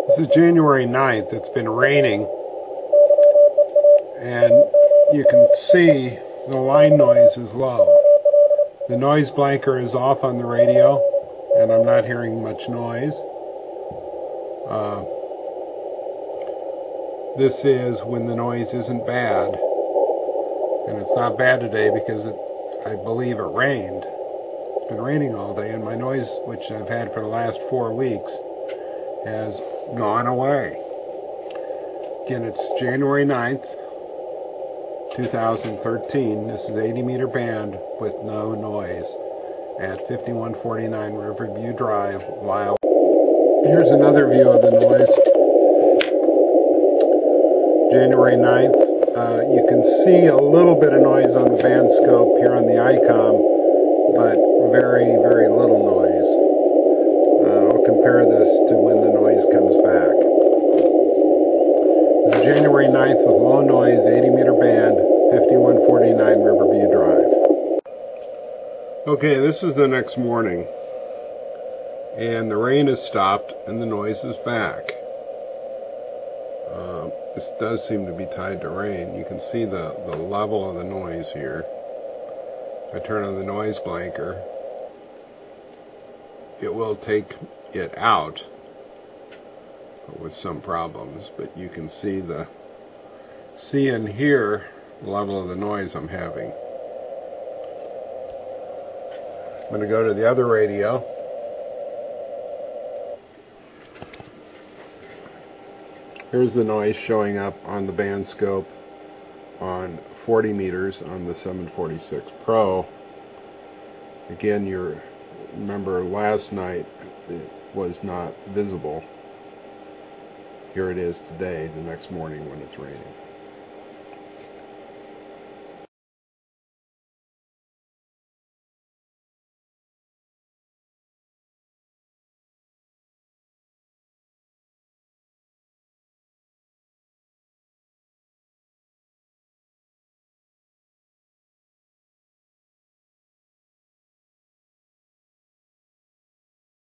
This is January 9th. It's been raining, and you can see the line noise is low. The noise blanker is off on the radio, and I'm not hearing much noise. This is when the noise isn't bad, and it's not bad today because I believe it rained. It's been raining all day, and my noise, which I've had for the last 4 weeks, has gone away. Again, it's January 9th, 2013. This is 80 meter band with no noise at 5149 Riverview Drive, Lisle. Here's another view of the noise. January 9th. You can see a little bit of noise on the band scope here on the ICOM, but very, very little noise. I'll compare this to when the noise comes back. This is January 9th with low noise, 80 meter band, 5149 Riverview Drive. Okay, this is the next morning, and the rain has stopped and the noise is back. This does seem to be tied to rain. You can see the level of the noise here. If I turn on the noise blanker, it will take it out with some problems, but you can see and hear the level of the noise I'm having. I'm going to go to the other radio. Here's the noise showing up on the band scope on 40 meters on the 746 Pro. Again, you remember last night it was not visible. Here it is today, the next morning when it's raining.